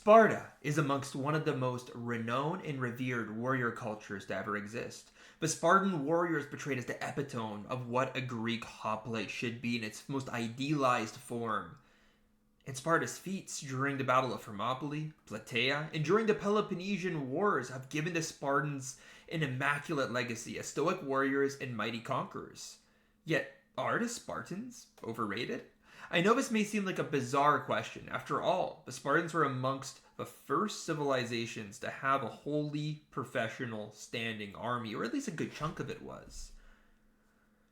Sparta is amongst one of the most renowned and revered warrior cultures to ever exist. The Spartan warriors portrayed as the epitome of what a Greek hoplite should be in its most idealized form. And Sparta's feats during the Battle of Thermopylae, Plataea, and during the Peloponnesian Wars have given the Spartans an immaculate legacy as stoic warriors and mighty conquerors. Yet, are the Spartans overrated? I know this may seem like a bizarre question. After all, the Spartans were amongst the first civilizations to have a wholly professional standing army, or at least a good chunk of it was.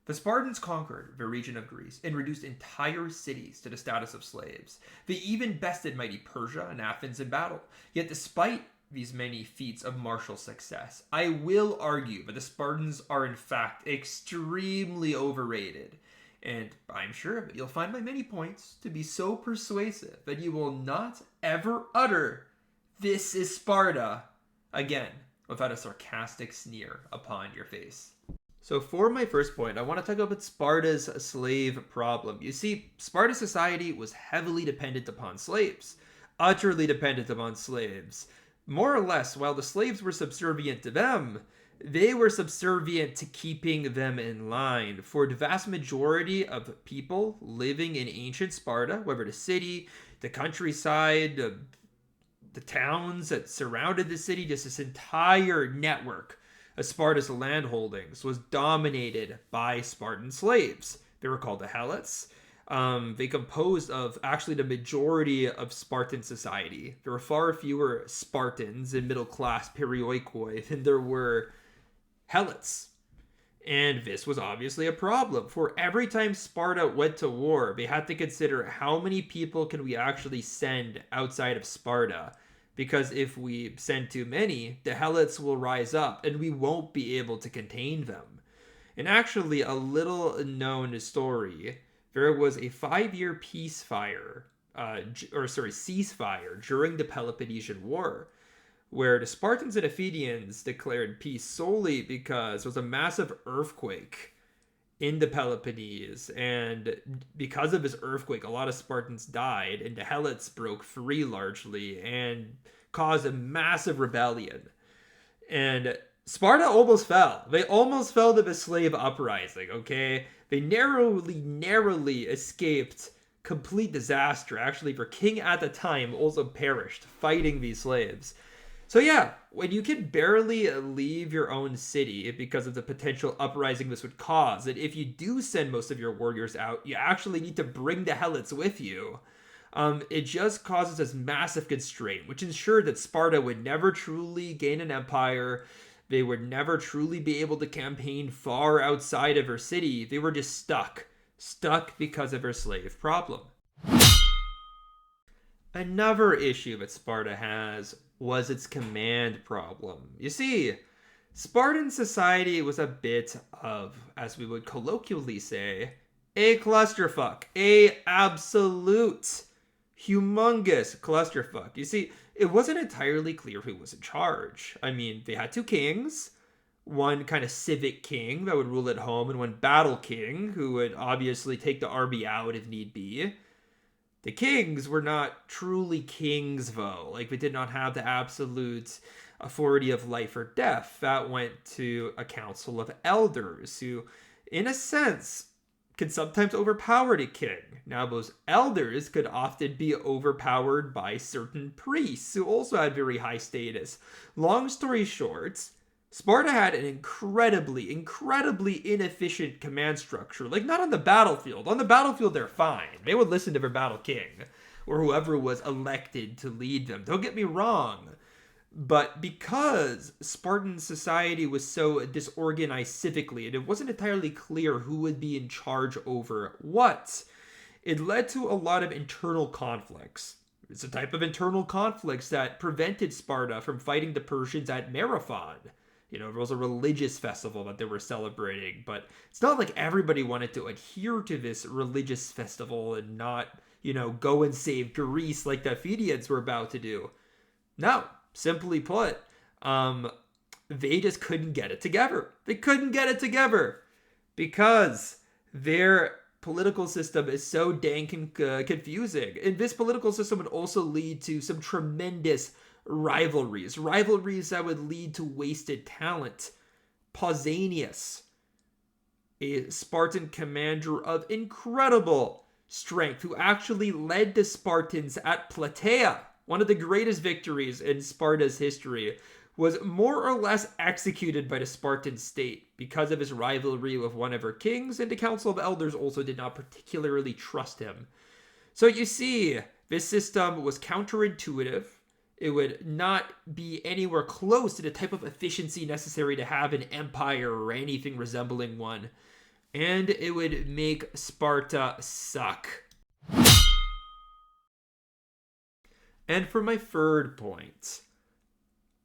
The Spartans conquered the region of Greece and reduced entire cities to the status of slaves. They even bested mighty Persia and Athens in battle. Yet despite these many feats of martial success, I will argue that the Spartans are in fact extremely overrated. And I'm sure that you'll find my many points to be so persuasive that you will not ever utter, "This is Sparta," again, without a sarcastic sneer upon your face. So for my first point, I want to talk about Sparta's slave problem. You see, Sparta's society was heavily dependent upon slaves, utterly dependent upon slaves. More or less, while the slaves were subservient to them, they were subservient to keeping them in line. For the vast majority of people living in ancient Sparta, whether the city, the countryside, the towns that surrounded the city, just this entire network of Sparta's land holdings was dominated by Spartan slaves. They were called the helots. They composed of actually the majority of Spartan society. There were far fewer Spartans in middle-class perioikoi than there were helots. And this was obviously a problem. For every time Sparta went to war, they had to consider how many people can we actually send outside of Sparta. Because if we send too many, the helots will rise up and we won't be able to contain them. And actually, a little known story, there was a 5-year ceasefire during the Peloponnesian War, where the Spartans and Athenians declared peace solely because there was a massive earthquake in the Peloponnese, and because of this earthquake, a lot of Spartans died, and the helots broke free largely and caused a massive rebellion. And Sparta almost fell. They almost fell to the slave uprising, okay? They narrowly escaped complete disaster. Actually, their king at the time also perished fighting these slaves. So yeah, when you can barely leave your own city because of the potential uprising this would cause, and if you do send most of your warriors out, you actually need to bring the helots with you. It just causes this massive constraint, which ensured that Sparta would never truly gain an empire. They would never truly be able to campaign far outside of their city. They were just stuck because of their slave problem. Another issue that Sparta has was its command problem. You see, Spartan society was a bit of, as we would colloquially say, a clusterfuck. A absolute humongous clusterfuck. You see, it wasn't entirely clear who was in charge. I mean, they had two kings, one kind of civic king that would rule at home, and one battle king who would obviously take the army out if need be. The kings were not truly kings, though. Like, they did not have the absolute authority of life or death. That went to a council of elders who, in a sense, could sometimes overpower the king. Now, those elders could often be overpowered by certain priests who also had very high status. Long story short, Sparta had an incredibly inefficient command structure. Like, not on the battlefield. On the battlefield, they're fine. They would listen to their battle king, or whoever was elected to lead them. Don't get me wrong. But because Spartan society was so disorganized civically, and it wasn't entirely clear who would be in charge over what, it led to a lot of internal conflicts. It's a type of internal conflicts that prevented Sparta from fighting the Persians at Marathon. You know, there was a religious festival that they were celebrating, but it's not like everybody wanted to adhere to this religious festival and not, you know, go and save Greece like the Athenians were about to do. No, simply put, they just couldn't get it together. They couldn't get it together because their political system is so dang confusing. And this political system would also lead to some tremendous rivalries that would lead to wasted talent. Pausanias, a Spartan commander of incredible strength, who actually led the Spartans at Plataea, one of the greatest victories in Sparta's history, was more or less executed by the Spartan state because of his rivalry with one of her kings, and the Council of Elders also did not particularly trust him. So you see, this system was counterintuitive. It would not be anywhere close to the type of efficiency necessary to have an empire or anything resembling one. And it would make Sparta suck. And for my third point,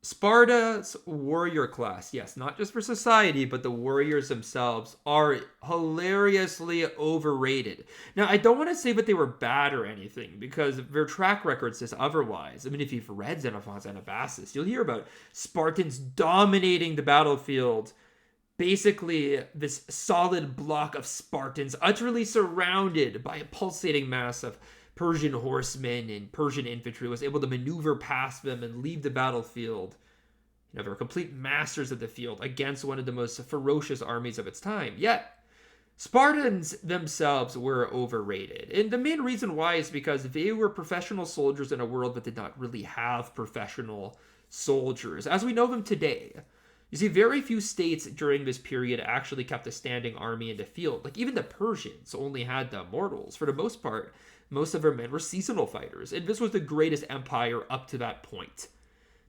Sparta's warrior class, yes, not just for society, but the warriors themselves, are hilariously overrated. Now, I don't want to say that they were bad or anything, because their track record says otherwise. I mean, if you've read Xenophon's Anabasis, you'll hear about Spartans dominating the battlefield. Basically, this solid block of Spartans utterly surrounded by a pulsating mass of Persian horsemen and Persian infantry, was able to maneuver past them and leave the battlefield. You know, they were complete masters of the field against one of the most ferocious armies of its time. Yet, Spartans themselves were overrated. And the main reason why is because they were professional soldiers in a world that did not really have professional soldiers as we know them today. You see, very few states during this period actually kept a standing army in the field. Like, even the Persians only had the immortals. For the most part, most of their men were seasonal fighters, and this was the greatest empire up to that point.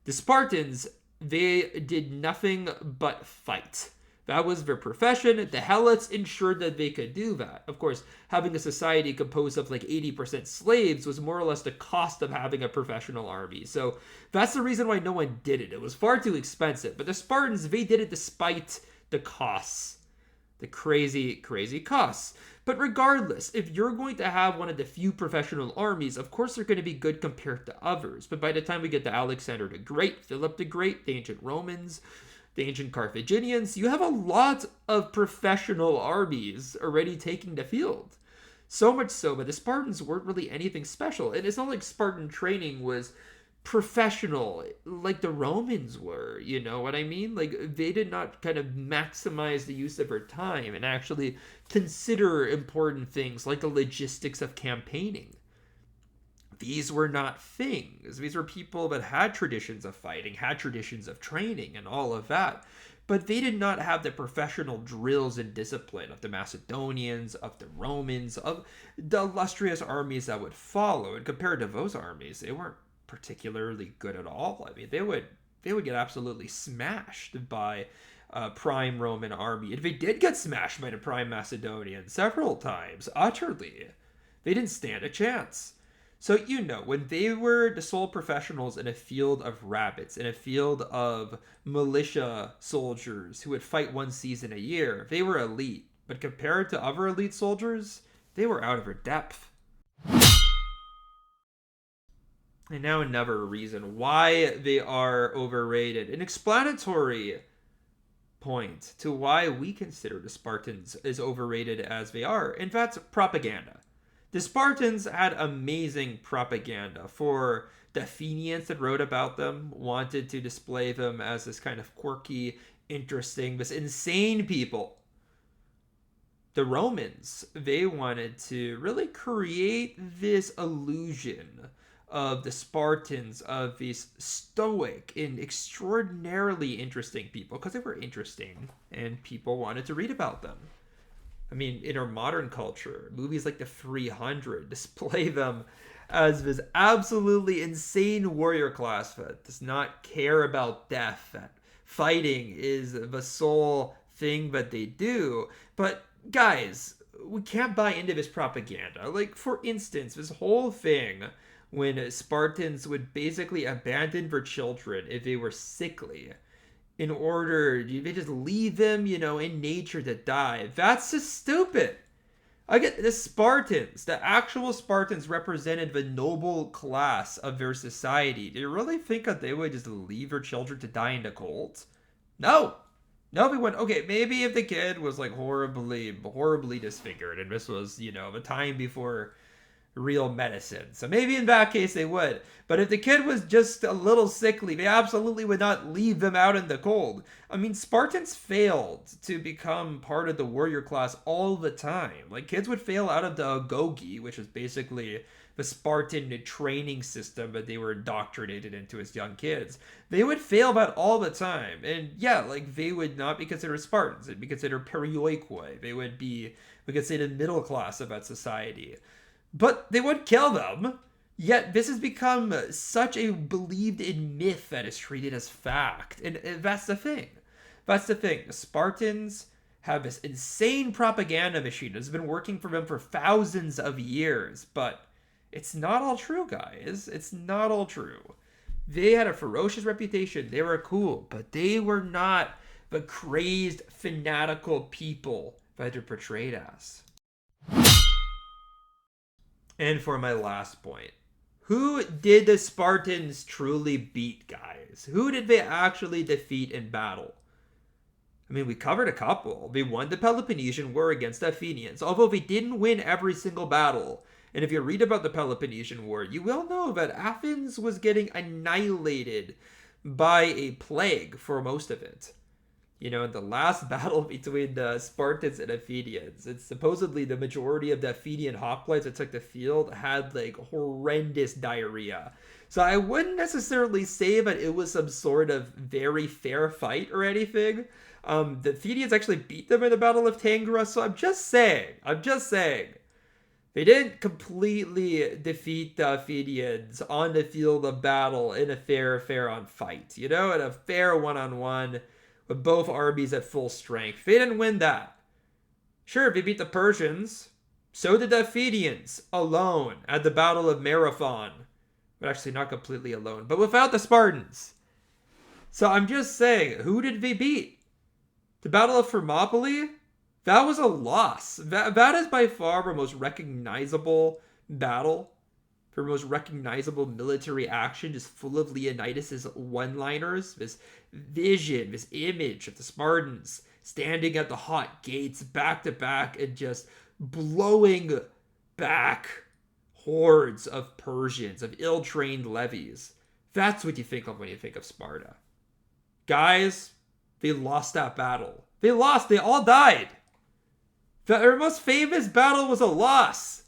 The Spartans, they did nothing but fight. That was their profession. The helots ensured that they could do that. Of course, having a society composed of like 80% slaves was more or less the cost of having a professional army. So that's the reason why no one did it. It was far too expensive. But the Spartans, they did it despite the costs. The crazy, crazy costs. But regardless, if you're going to have one of the few professional armies, of course they're going to be good compared to others. But by the time we get to Alexander the Great, Philip the Great, the ancient Romans, the ancient Carthaginians, you have a lot of professional armies already taking the field. So much so, but the Spartans weren't really anything special. And it's not like Spartan training was professional like the Romans were, you know what I mean? Like, they did not kind of maximize the use of their time and actually consider important things like the logistics of campaigning. These were not things. These were people that had traditions of fighting, had traditions of training and all of that. But they did not have the professional drills and discipline of the Macedonians, of the Romans, of the illustrious armies that would follow. And compared to those armies, they weren't particularly good at all. I mean, they would get absolutely smashed by a prime Roman army. And they did get smashed by the prime Macedonian several times, utterly. They didn't stand a chance. So, you know, when they were the sole professionals in a field of rabbits, in a field of militia soldiers who would fight one season a year, they were elite. But compared to other elite soldiers, they were out of their depth. And now another reason why they are overrated. An explanatory point to why we consider the Spartans as overrated as they are. In fact, propaganda. The Spartans had amazing propaganda. For the Athenians that wrote about them, wanted to display them as this kind of quirky, interesting, this insane people. The Romans, they wanted to really create this illusion of the Spartans, of these stoic and extraordinarily interesting people, because they were interesting and people wanted to read about them. I mean, in our modern culture, movies like The 300 display them as this absolutely insane warrior class that does not care about death, that fighting is the sole thing that they do. But guys, we can't buy into this propaganda. Like, for instance, this whole thing when Spartans would basically abandon their children if they were sickly, in order, they just leave them, you know, in nature to die. That's just stupid. I get the Spartans, the actual Spartans represented the noble class of their society. Do you really think that they would just leave their children to die in the cold? No. No, we went, okay, maybe if the kid was like horribly disfigured and this was, the time before real medicine. So maybe in that case they would. But if the kid was just a little sickly, they absolutely would not leave them out in the cold. I mean, Spartans failed to become part of the warrior class all the time. Like, kids would fail out of the agoge, which is basically the Spartan training system that they were indoctrinated into as young kids. They would fail that all the time. And yeah, like, they would not be considered Spartans. They'd be considered perioikoi. They would be, we could say, the middle class of that society. But they would kill them. Yet this has become such a believed in myth that is treated as fact. And that's the thing. That's the thing. The Spartans have this insane propaganda machine that's been working for them for thousands of years. But it's not all true, guys. It's not all true. They had a ferocious reputation. They were cool. But they were not the crazed, fanatical people that they're portrayed as. And for my last point, who did the Spartans truly beat, guys? Who did they actually defeat in battle? I mean, we covered a couple. They won the Peloponnesian War against the Athenians, although they didn't win every single battle. And if you read about the Peloponnesian War, you will know that Athens was getting annihilated by a plague for most of it. In the last battle between the Spartans and Athenians, it's supposedly the majority of the Athenian hoplites that took the field had like horrendous diarrhea. So I wouldn't necessarily say that it was some sort of very fair fight or anything. The Athenians actually beat them in the Battle of Tangara, so I'm just saying. They didn't completely defeat the Athenians on the field of battle in a fair-on fight, in a fair one-on-one with both armies at full strength. They didn't win that. Sure, they beat the Persians. So did the Athenians, alone, at the Battle of Marathon. But actually not completely alone, but without the Spartans. So I'm just saying, who did they beat? The Battle of Thermopylae? That was a loss. That is by far the most recognizable battle. The most recognizable military action, just full of Leonidas' one-liners. This vision, this image of the Spartans standing at the hot gates back to back and just blowing back hordes of Persians, of ill-trained levies. That's what you think of when you think of Sparta. Guys, they lost that battle. They lost. They all died. Their most famous battle was a loss.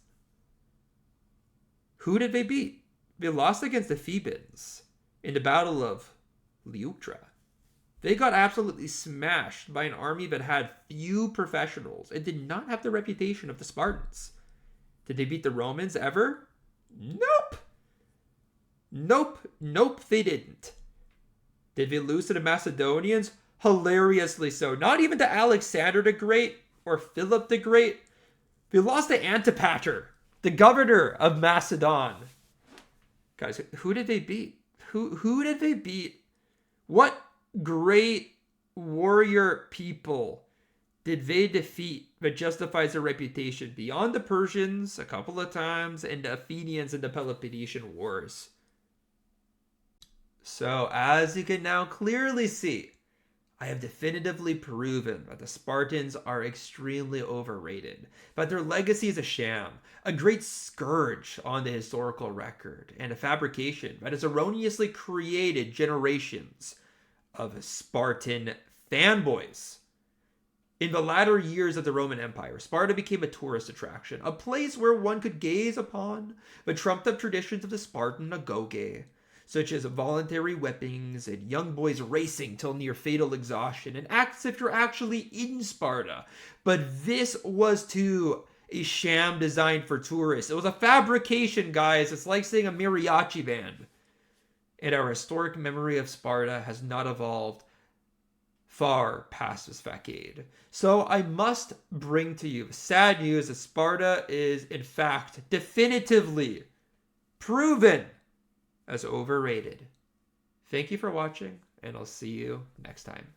Who did they beat? They lost against the Thebans in the Battle of Leuctra. They got absolutely smashed by an army that had few professionals and did not have the reputation of the Spartans. Did they beat the Romans ever? Nope, they didn't. Did they lose to the Macedonians? Hilariously so. Not even to Alexander the Great or Philip the Great. They lost to Antipater, the governor of Macedon. Guys, who did they beat? Who did they beat? What great warrior people did they defeat that justifies their reputation beyond the Persians a couple of times and the Athenians in the Peloponnesian Wars? So, as you can now clearly see, I have definitively proven that the Spartans are extremely overrated, that their legacy is a sham, a great scourge on the historical record, and a fabrication that has erroneously created generations of Spartan fanboys. In the latter years of the Roman Empire, Sparta became a tourist attraction, a place where one could gaze upon the trumped-up traditions of the Spartan agoge, such as voluntary whippings and young boys racing till near fatal exhaustion, and acts if you're actually in Sparta. But this was too a sham designed for tourists. It was a fabrication, guys. It's like seeing a mariachi band. And our historic memory of Sparta has not evolved far past this facade. So I must bring to you sad news that Sparta is, in fact, definitively proven as overrated. Thank you for watching, and I'll see you next time.